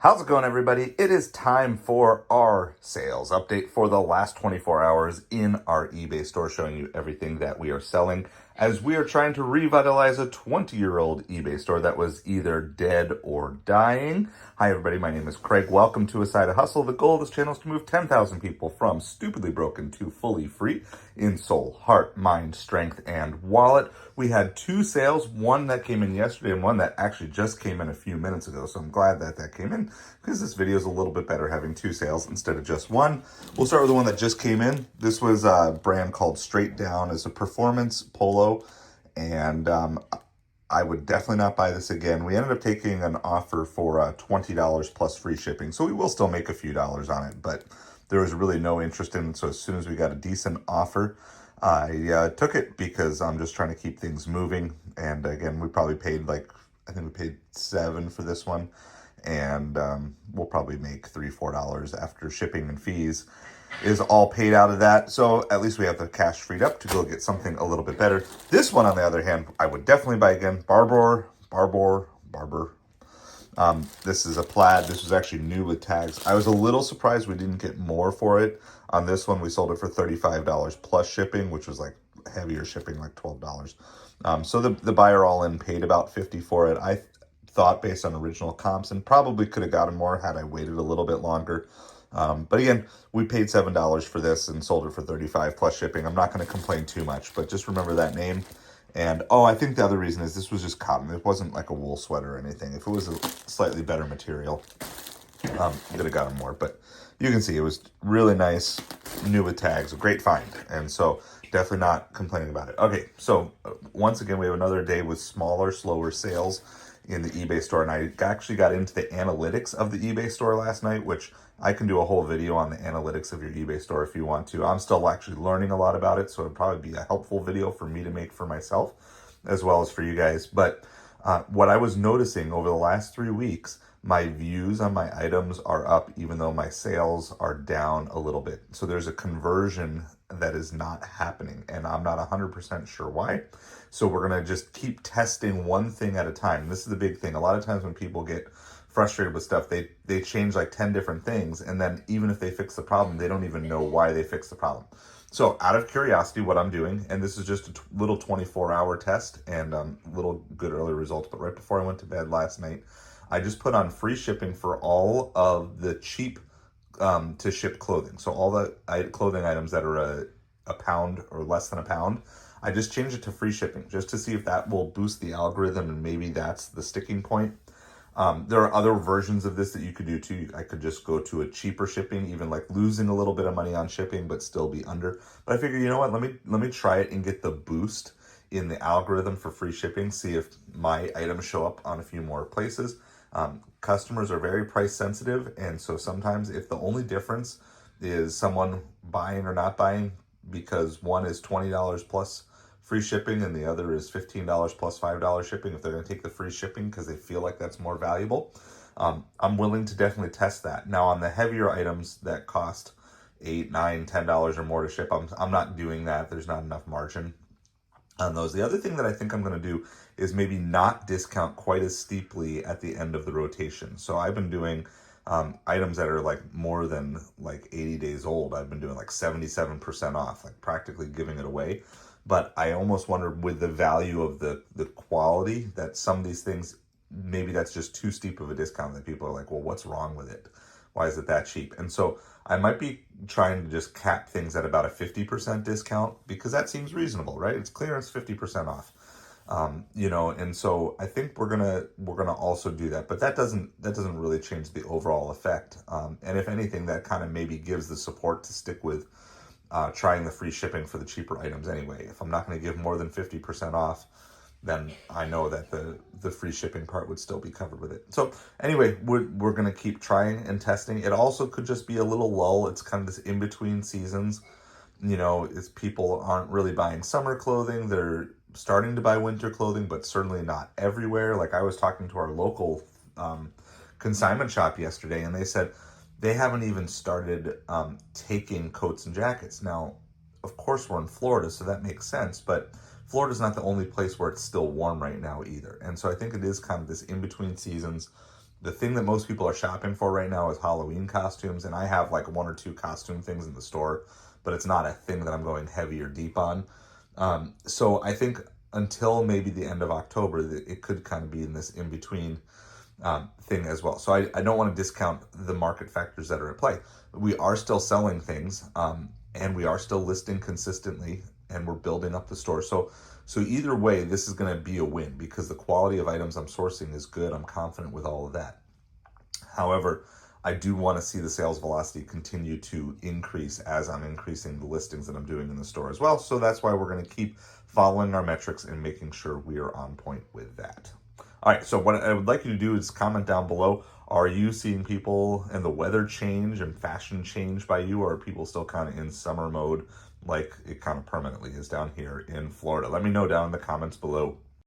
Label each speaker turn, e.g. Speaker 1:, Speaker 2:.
Speaker 1: How's it going, everybody? It is time for our sales update for the last 24 hours in our eBay store, showing you everything that we are selling as we are trying to revitalize a 20-year-old eBay store that was either dead or dying. Hi, everybody. My name is Craig. Welcome to A Side of Hustle. The goal of this channel is to move 10,000 people from stupidly broken to fully free in soul, heart, mind, strength, and wallet. We had two sales, one that came in yesterday and one that actually just came in a few minutes ago. So I'm glad that that came in because this video is a little bit better having two sales instead of just one. We'll start with the one that just came in. This was a brand called Straight Down. It's a performance polo, and I would definitely not buy this again. We ended up taking an offer for $20 plus free shipping, so we will still make a few dollars on it, but there was really no interest in it. So as soon as we got a decent offer, I took it because I'm just trying to keep things moving. And again, we probably paid I think we paid $7 for this one, and we'll probably make $3-4 after shipping and fees is all paid out of that. So at least we have the cash freed up to go get something a little bit better. This one, on the other hand, I would definitely buy again. Barber. This is a plaid. This was actually new with tags. I was a little surprised we didn't get more for it. On this one, we sold it for $35 plus shipping, which was like heavier shipping, like $12. So the buyer all in paid about $50 for it. I thought based on original comps, and probably could have gotten more had I waited a little bit longer. But again, we paid $7 for this and sold it for $35 plus shipping. I'm not going to complain too much, but just remember that name. And, oh, I think the other reason is this was just cotton. It wasn't like a wool sweater or anything. If it was a slightly better material, I could have gotten more. But you can see it was really nice, new with tags, a great find. And so definitely not complaining about it. Okay, so once again, we have another day with smaller, slower sales in the eBay store. And I actually got into the analytics of the eBay store last night, which I can do a whole video on the analytics of your eBay store if you want to. I'm still actually learning a lot about it, so it'd probably be a helpful video for me to make for myself as well as for you guys. But what I was noticing over the last 3 weeks, my views on my items are up even though my sales are down a little bit. So there's a conversion that is not happening, and I'm not 100% sure why. So we're going to just keep testing one thing at a time. This is the big thing. A lot of times when people get frustrated with stuff, they change like 10 different things, and then even if they fix the problem, they don't even know why they fixed the problem. So out of curiosity, what I'm doing, and this is just a little 24-hour test and little good early results, but right before I went to bed last night, I just put on free shipping for all of the cheap to ship clothing. So all the clothing items that are a pound or less than a pound, I just changed it to free shipping just to see if that will boost the algorithm, and maybe that's the sticking point. There are other versions of this that you could do too. I could just go to a cheaper shipping, even like losing a little bit of money on shipping, but still be under. But I figured, you know what, let me try it and get the boost in the algorithm for free shipping, see if my items show up on a few more places. Customers are very price sensitive, and so sometimes if the only difference is someone buying or not buying because one is $20 plus free shipping and the other is $15 plus $5 shipping, if they're going to take the free shipping because they feel like that's more valuable, I'm willing to definitely test that. Now on the heavier items that cost $8, $9, $10 or more to ship, I'm not doing that. There's not enough margin on those. The other thing that I think I'm going to do is maybe not discount quite as steeply at the end of the rotation. So I've been doing items that are like more than like 80 days old. I've been doing like 77% off, like practically giving it away. But I almost wonder, with the value of the quality, that some of these things, maybe that's just too steep of a discount that people are like, well, what's wrong with it? Why is it that cheap? And so I might be trying to just cap things at about a 50% discount, because that seems reasonable, right? It's clearance, 50% off. And so I think we're gonna also do that, but that doesn't really change the overall effect. And if anything, that kind of maybe gives the support to stick with trying the free shipping for the cheaper items anyway. If I'm not going to give more than 50% off, then I know that the free shipping part would still be covered with it. So anyway, we're going to keep trying and testing. It also could just be a little lull. It's kind of this in-between seasons. It's people aren't really buying summer clothing. They're starting to buy winter clothing, but certainly not everywhere. Like I was talking to our local consignment shop yesterday, and they said they haven't even started taking coats and jackets. Now, of course, we're in Florida, so that makes sense, but Florida's not the only place where it's still warm right now either. And so I think it is kind of this in-between seasons. The thing that most people are shopping for right now is Halloween costumes, and I have like one or two costume things in the store, but it's not a thing that I'm going heavy or deep on. So I think until maybe the end of October, that it could kind of be in this in between thing as well. So I don't want to discount the market factors that are at play. We are still selling things, and we are still listing consistently, and we're building up the store. So either way, this is going to be a win because the quality of items I'm sourcing is good. I'm confident with all of that. However, I do want to see the sales velocity continue to increase as I'm increasing the listings that I'm doing in the store as well. So that's why we're going to keep following our metrics and making sure we are on point with that. All right, so what I would like you to do is comment down below. Are you seeing people and the weather change and fashion change by you, or are people still kind of in summer mode like it kind of permanently is down here in Florida? Let me know down in the comments below.